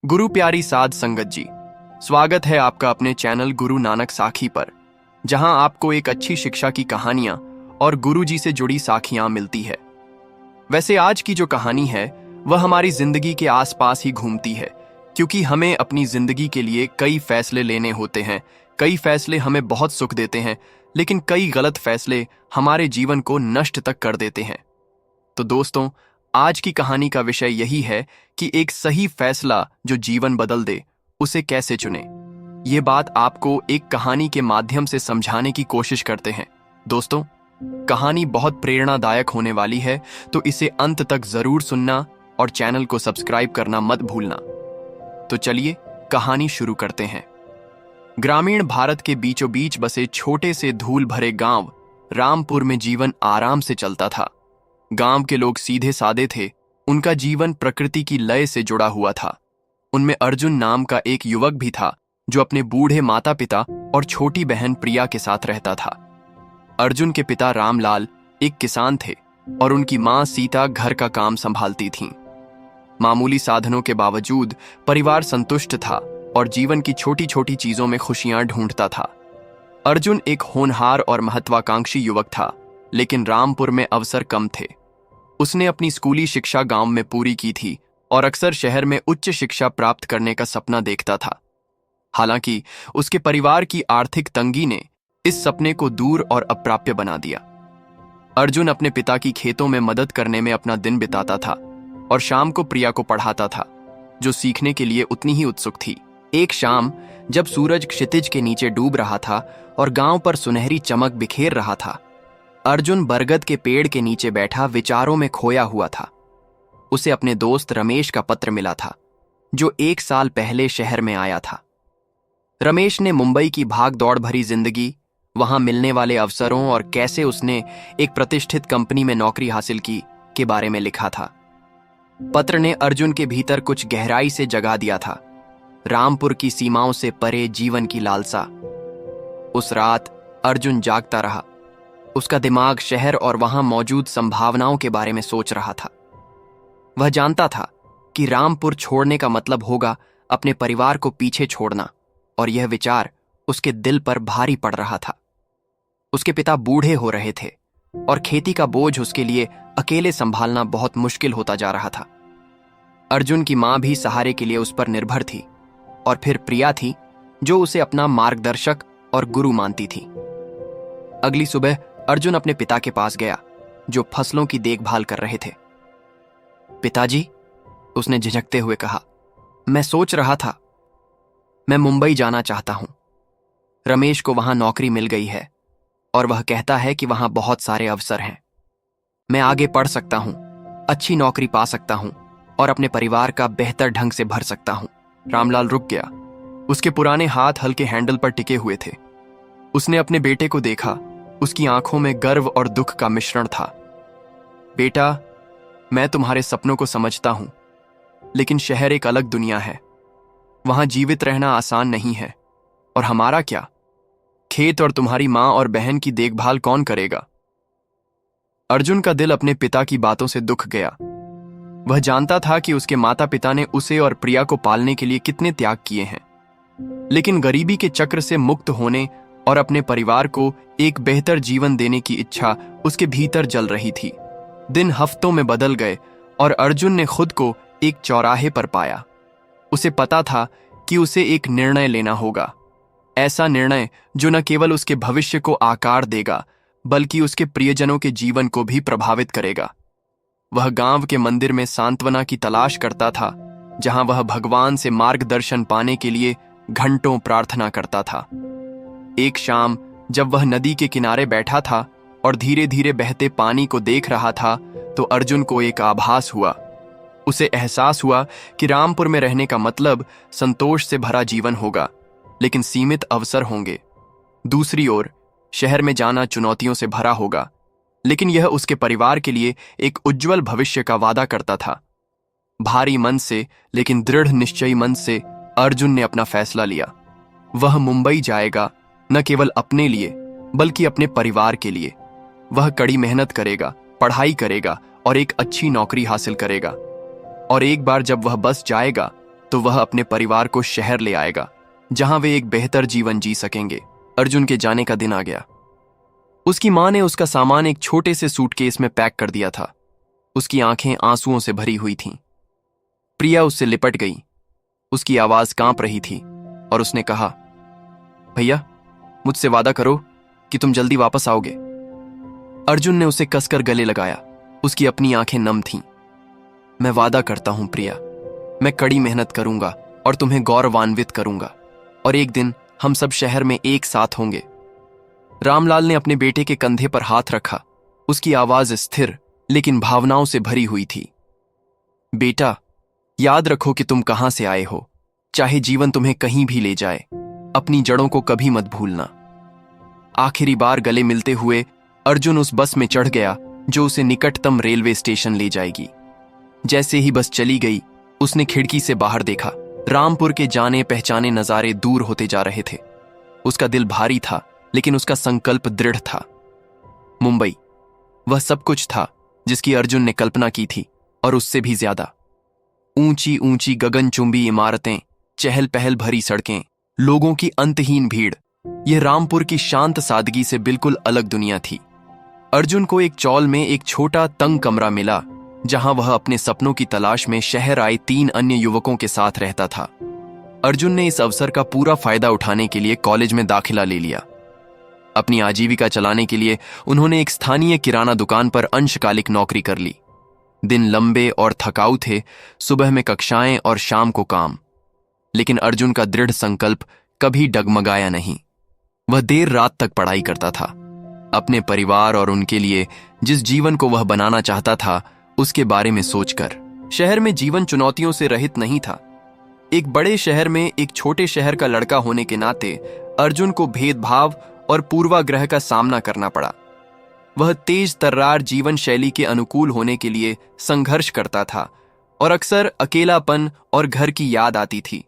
गुरु प्यारी साध संगत जी, स्वागत है आपका अपने चैनल गुरु नानक साखी पर, जहां आपको एक अच्छी शिक्षा की कहानियां और गुरु जी से जुड़ी साखियां मिलती है। वैसे आज की जो कहानी है वह हमारी जिंदगी के आसपास ही घूमती है, क्योंकि हमें अपनी जिंदगी के लिए कई फैसले लेने होते हैं। कई फैसले हमें बहुत सुख देते हैं, लेकिन कई गलत फैसले हमारे जीवन को नष्ट तक कर देते हैं। तो दोस्तों, आज की कहानी का विषय यही है कि एक सही फैसला जो जीवन बदल दे, उसे कैसे चुने। ये बात आपको एक कहानी के माध्यम से समझाने की कोशिश करते हैं। दोस्तों, कहानी बहुत प्रेरणादायक होने वाली है, तो इसे अंत तक जरूर सुनना और चैनल को सब्सक्राइब करना मत भूलना। तो चलिए कहानी शुरू करते हैं। ग्रामीण भारत के बीचों बीच बसे छोटे से धूल भरे गांव रामपुर में जीवन आराम से चलता था। गांव के लोग सीधे सादे थे, उनका जीवन प्रकृति की लय से जुड़ा हुआ था। उनमें अर्जुन नाम का एक युवक भी था, जो अपने बूढ़े माता पिता और छोटी बहन प्रिया के साथ रहता था। अर्जुन के पिता रामलाल एक किसान थे और उनकी मां सीता घर का काम संभालती थीं। मामूली साधनों के बावजूद परिवार संतुष्ट था और जीवन की छोटी छोटी चीजों में खुशियां ढूंढता था। अर्जुन एक होनहार और महत्वाकांक्षी युवक था, लेकिन रामपुर में अवसर कम थे। उसने अपनी स्कूली शिक्षा गांव में पूरी की थी और अक्सर शहर में उच्च शिक्षा प्राप्त करने का सपना देखता था। हालांकि उसके परिवार की आर्थिक तंगी ने इस सपने को दूर और अप्राप्य बना दिया। अर्जुन अपने पिता की खेतों में मदद करने में अपना दिन बिताता था और शाम को प्रिया को पढ़ाता था, जो सीखने के लिए उतनी ही उत्सुक थी। एक शाम जब सूरज क्षितिज के नीचे डूब रहा था और गांव पर सुनहरी चमक बिखेर रहा था, अर्जुन बरगद के पेड़ के नीचे बैठा विचारों में खोया हुआ था। उसे अपने दोस्त रमेश का पत्र मिला था, जो 1 साल पहले शहर में आया था। रमेश ने मुंबई की भाग दौड़ भरी जिंदगी, वहां मिलने वाले अवसरों और कैसे उसने एक प्रतिष्ठित कंपनी में नौकरी हासिल की के बारे में लिखा था। पत्र ने अर्जुन के भीतर कुछ गहराई से जगा दिया था, रामपुर की सीमाओं से परे जीवन की लालसा। उस रात अर्जुन जागता रहा। उसका दिमाग शहर और वहां मौजूद संभावनाओं के बारे में सोच रहा था। वह जानता था कि रामपुर छोड़ने का मतलब होगा अपने परिवार को पीछे छोड़ना, और यह विचार उसके दिल पर भारी पड़ रहा था। उसके पिता बूढ़े हो रहे थे और खेती का बोझ उसके लिए अकेले संभालना बहुत मुश्किल होता जा रहा था। अर्जुन की मां भी सहारे के लिए उस पर निर्भर थी, और फिर प्रिया थी, जो उसे अपना मार्गदर्शक और गुरु मानती थी। अगली सुबह अर्जुन अपने पिता के पास गया, जो फसलों की देखभाल कर रहे थे। पिताजी, उसने झिझकते हुए कहा, मैं सोच रहा था, मैं मुंबई जाना चाहता हूं। रमेश को वहां नौकरी मिल गई है और वह कहता है कि वहां बहुत सारे अवसर हैं। मैं आगे पढ़ सकता हूं, अच्छी नौकरी पा सकता हूं और अपने परिवार का बेहतर ढंग से भर सकता हूं। रामलाल रुक गया। उसके पुराने हाथ हल्के हैंडल पर टिके हुए थे। उसने अपने बेटे को देखा। उसकी आंखों में गर्व और दुख का मिश्रण था। बेटा, मैं तुम्हारे सपनों को समझता हूं, लेकिन शहर एक अलग दुनिया है। वहां जीवित रहना आसान नहीं है। और हमारा क्या? खेत और तुम्हारी मां और बहन की देखभाल कौन करेगा? अर्जुन का दिल अपने पिता की बातों से दुख गया। वह जानता था कि उसके माता पिता ने उसे और प्रिया को पालने के लिए कितने त्याग किए हैं, लेकिन गरीबी के चक्र से मुक्त होने और अपने परिवार को एक बेहतर जीवन देने की इच्छा उसके भीतर जल रही थी। दिन हफ्तों में बदल गए और अर्जुन ने खुद को एक चौराहे पर पाया। उसे पता था कि उसे एक निर्णय लेना होगा, ऐसा निर्णय जो न केवल उसके भविष्य को आकार देगा, बल्कि उसके प्रियजनों के जीवन को भी प्रभावित करेगा। वह गांव के मंदिर में सांत्वना की तलाश करता था, जहां वह भगवान से मार्गदर्शन पाने के लिए घंटों प्रार्थना करता था। एक शाम जब वह नदी के किनारे बैठा था और धीरे धीरे बहते पानी को देख रहा था, तो अर्जुन को एक आभास हुआ। उसे एहसास हुआ कि रामपुर में रहने का मतलब संतोष से भरा जीवन होगा, लेकिन सीमित अवसर होंगे। दूसरी ओर शहर में जाना चुनौतियों से भरा होगा, लेकिन यह उसके परिवार के लिए एक उज्जवल भविष्य का वादा करता था। भारी मन से, लेकिन दृढ़ निश्चयी मन से अर्जुन ने अपना फैसला लिया। वह मुंबई जाएगा, न केवल अपने लिए बल्कि अपने परिवार के लिए। वह कड़ी मेहनत करेगा, पढ़ाई करेगा और एक अच्छी नौकरी हासिल करेगा। और एक बार जब वह बस जाएगा, तो वह अपने परिवार को शहर ले आएगा, जहां वे एक बेहतर जीवन जी सकेंगे। अर्जुन के जाने का दिन आ गया। उसकी मां ने उसका सामान एक छोटे से सूटकेस में पैक कर दिया था। उसकी आंखें आंसुओं से भरी हुई थीं। प्रिया उससे लिपट गई। उसकी आवाज कांप रही थी और उसने कहा, भैया, मुझसे वादा करो कि तुम जल्दी वापस आओगे। अर्जुन ने उसे कसकर गले लगाया। उसकी अपनी आंखें नम थीं। मैं वादा करता हूं प्रिया, मैं कड़ी मेहनत करूंगा और तुम्हें गौरवान्वित करूंगा, और एक दिन हम सब शहर में एक साथ होंगे। रामलाल ने अपने बेटे के कंधे पर हाथ रखा। उसकी आवाज स्थिर लेकिन भावनाओं से भरी हुई थी। बेटा, याद रखो कि तुम कहां से आए हो। चाहे जीवन तुम्हें कहीं भी ले जाए, अपनी जड़ों को कभी मत भूलना। आखिरी बार गले मिलते हुए अर्जुन उस बस में चढ़ गया जो उसे निकटतम रेलवे स्टेशन ले जाएगी। जैसे ही बस चली गई, उसने खिड़की से बाहर देखा। रामपुर के जाने पहचाने नजारे दूर होते जा रहे थे। उसका दिल भारी था, लेकिन उसका संकल्प दृढ़ था। मुंबई, वह सब कुछ था जिसकी अर्जुन ने कल्पना की थी, और उससे भी ज्यादा। ऊंची ऊंची गगनचुंबी इमारतें, चहल पहल भरी सड़कें, लोगों की अंतहीन भीड़, यह रामपुर की शांत सादगी से बिल्कुल अलग दुनिया थी। अर्जुन को एक चौल में एक छोटा तंग कमरा मिला, जहां वह अपने सपनों की तलाश में शहर आए 3 अन्य युवकों के साथ रहता था। अर्जुन ने इस अवसर का पूरा फायदा उठाने के लिए कॉलेज में दाखिला ले लिया। अपनी आजीविका चलाने के लिए उन्होंने एक स्थानीय किराना दुकान पर अंशकालिक नौकरी कर ली। दिन लंबे और थकाऊ थे, सुबह में कक्षाएं और शाम को काम। लेकिन अर्जुन का दृढ़ संकल्प कभी डगमगाया नहीं। वह देर रात तक पढ़ाई करता था, अपने परिवार और उनके लिए जिस जीवन को वह बनाना चाहता था उसके बारे में सोचकर। शहर में जीवन चुनौतियों से रहित नहीं था। एक बड़े शहर में एक छोटे शहर का लड़का होने के नाते अर्जुन को भेदभाव और पूर्वाग्रह का सामना करना पड़ा। वह तेज तर्रार जीवन शैली के अनुकूल होने के लिए संघर्ष करता था, और अक्सर अकेलापन और घर की याद आती थी।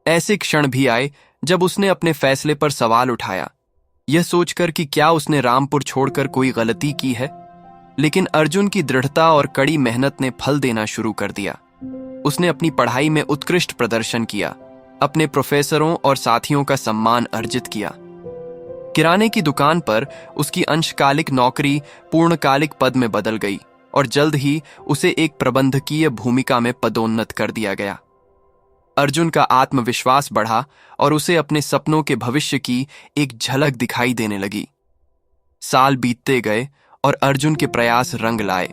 ऐसे क्षण भी आए जब उसने अपने फैसले पर सवाल उठाया, यह सोचकर कि क्या उसने रामपुर छोड़कर कोई गलती की है। लेकिन अर्जुन की दृढ़ता और कड़ी मेहनत ने फल देना शुरू कर दिया। उसने अपनी पढ़ाई में उत्कृष्ट प्रदर्शन किया, अपने प्रोफेसरों और साथियों का सम्मान अर्जित किया। किराने की दुकान पर उसकी अंशकालिक नौकरी पूर्णकालिक पद में बदल गई, और जल्द ही उसे एक प्रबंधकीय भूमिका में पदोन्नत कर दिया गया। अर्जुन का आत्मविश्वास बढ़ा और उसे अपने सपनों के भविष्य की एक झलक दिखाई देने लगी। साल बीतते गए और अर्जुन के प्रयास रंग लाए।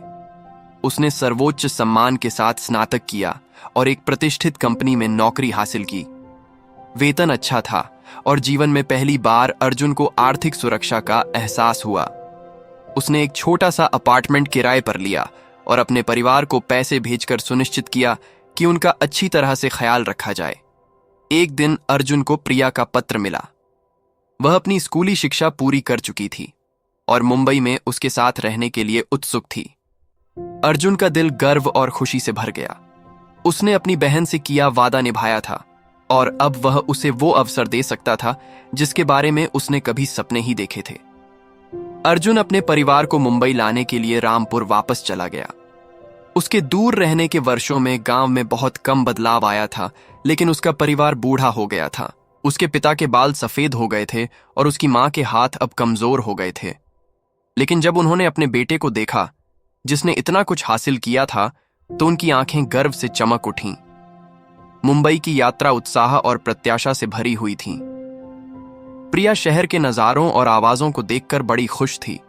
उसने सर्वोच्च सम्मान के साथ स्नातक किया और एक प्रतिष्ठित कंपनी में नौकरी हासिल की। वेतन अच्छा था और जीवन में पहली बार अर्जुन को आर्थिक सुरक्षा का एहसास हुआ। उसने एक छोटा सा अपार्टमेंट किराए पर लिया और अपने परिवार को पैसे भेजकर सुनिश्चित किया कि उनका अच्छी तरह से ख्याल रखा जाए। एक दिन अर्जुन को प्रिया का पत्र मिला। वह अपनी स्कूली शिक्षा पूरी कर चुकी थी और मुंबई में उसके साथ रहने के लिए उत्सुक थी। अर्जुन का दिल गर्व और खुशी से भर गया। उसने अपनी बहन से किया वादा निभाया था, और अब वह उसे वो अवसर दे सकता था जिसके बारे में उसने कभी सपने ही देखे थे। अर्जुन अपने परिवार को मुंबई लाने के लिए रामपुर वापस चला गया। उसके दूर रहने के वर्षों में गांव में बहुत कम बदलाव आया था, लेकिन उसका परिवार बूढ़ा हो गया था। उसके पिता के बाल सफेद हो गए थे और उसकी मां के हाथ अब कमजोर हो गए थे। लेकिन जब उन्होंने अपने बेटे को देखा, जिसने इतना कुछ हासिल किया था, तो उनकी आंखें गर्व से चमक उठीं। मुंबई की यात्रा उत्साह और प्रत्याशा से भरी हुई थी। प्रिया शहर के नजारों और आवाजों को देखकर बड़ी खुश थी।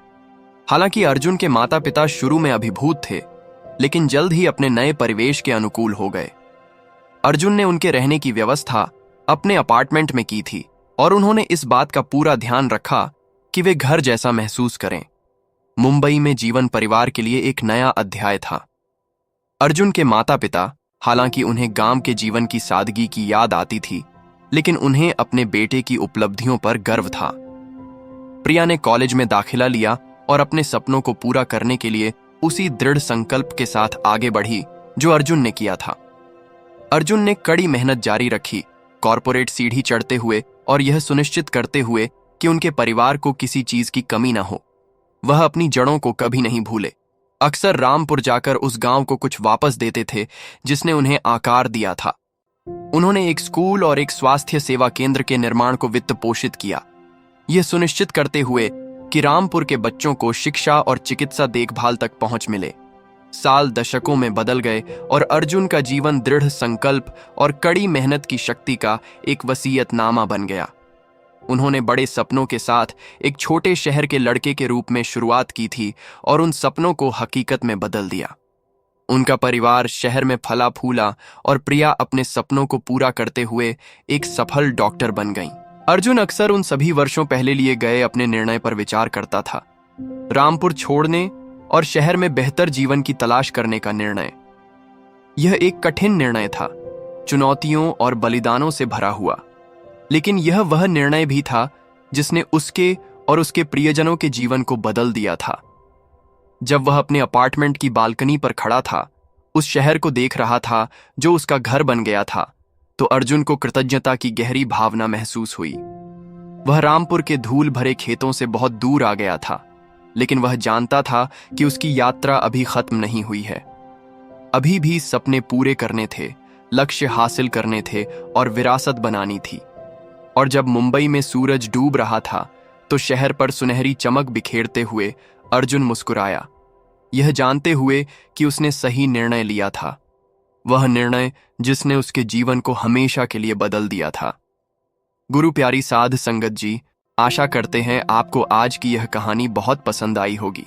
हालांकि अर्जुन के माता पिता शुरू में अभिभूत थे, लेकिन जल्द ही अपने नए परिवेश के अनुकूल हो गए। अर्जुन ने उनके रहने की व्यवस्था अपने अपार्टमेंट में की थी, और उन्होंने इस बात का पूरा ध्यान रखा कि वे घर जैसा महसूस करें। मुंबई में जीवन परिवार के लिए एक नया अध्याय था। अर्जुन के माता पिता, हालांकि उन्हें गांव के जीवन की सादगी की याद आती थी, लेकिन उन्हें अपने बेटे की उपलब्धियों पर गर्व था। प्रिया ने कॉलेज में दाखिला लिया और अपने सपनों को पूरा करने के लिए उसी दृढ़ संकल्प के साथ आगे बढ़ी जो अर्जुन ने किया था। अर्जुन ने कड़ी मेहनत जारी रखी, कॉरपोरेट सीढ़ी चढ़ते हुए और यह सुनिश्चित करते हुए कि उनके परिवार को किसी चीज की कमी न हो। वह अपनी जड़ों को कभी नहीं भूले। अक्सर रामपुर जाकर उस गांव को कुछ वापस देते थे जिसने उन्हें आकार दिया था। उन्होंने एक स्कूल और एक स्वास्थ्य सेवा केंद्र के निर्माण को वित्त पोषित किया, यह सुनिश्चित करते हुए कि रामपुर के बच्चों को शिक्षा और चिकित्सा देखभाल तक पहुंच मिले। साल दशकों में बदल गए और अर्जुन का जीवन दृढ़ संकल्प और कड़ी मेहनत की शक्ति का एक वसीयतनामा बन गया। उन्होंने बड़े सपनों के साथ एक छोटे शहर के लड़के के रूप में शुरुआत की थी और उन सपनों को हकीकत में बदल दिया। उनका परिवार शहर में फला फूला और प्रिया अपने सपनों को पूरा करते हुए एक सफल डॉक्टर बन गईं। अर्जुन अक्सर उन सभी वर्षों पहले लिए गए अपने निर्णय पर विचार करता था, रामपुर छोड़ने और शहर में बेहतर जीवन की तलाश करने का निर्णय। यह एक कठिन निर्णय था, चुनौतियों और बलिदानों से भरा हुआ, लेकिन यह वह निर्णय भी था जिसने उसके और उसके प्रियजनों के जीवन को बदल दिया था। जब वह अपने अपार्टमेंट की बालकनी पर खड़ा था, उस शहर को देख रहा था जो उसका घर बन गया था, तो अर्जुन को कृतज्ञता की गहरी भावना महसूस हुई। वह रामपुर के धूल भरे खेतों से बहुत दूर आ गया था, लेकिन वह जानता था कि उसकी यात्रा अभी खत्म नहीं हुई है। अभी भी सपने पूरे करने थे, लक्ष्य हासिल करने थे और विरासत बनानी थी। और जब मुंबई में सूरज डूब रहा था, तो शहर पर सुनहरी चमक बिखेरते हुए अर्जुन मुस्कुराया, यह जानते हुए कि उसने सही निर्णय लिया था, वह निर्णय जिसने उसके जीवन को हमेशा के लिए बदल दिया था। गुरु प्यारी साध संगत जी, आशा करते हैं आपको आज की यह कहानी बहुत पसंद आई होगी।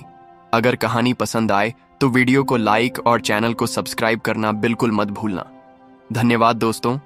अगर कहानी पसंद आए तो वीडियो को लाइक और चैनल को सब्सक्राइब करना बिल्कुल मत भूलना। धन्यवाद दोस्तों।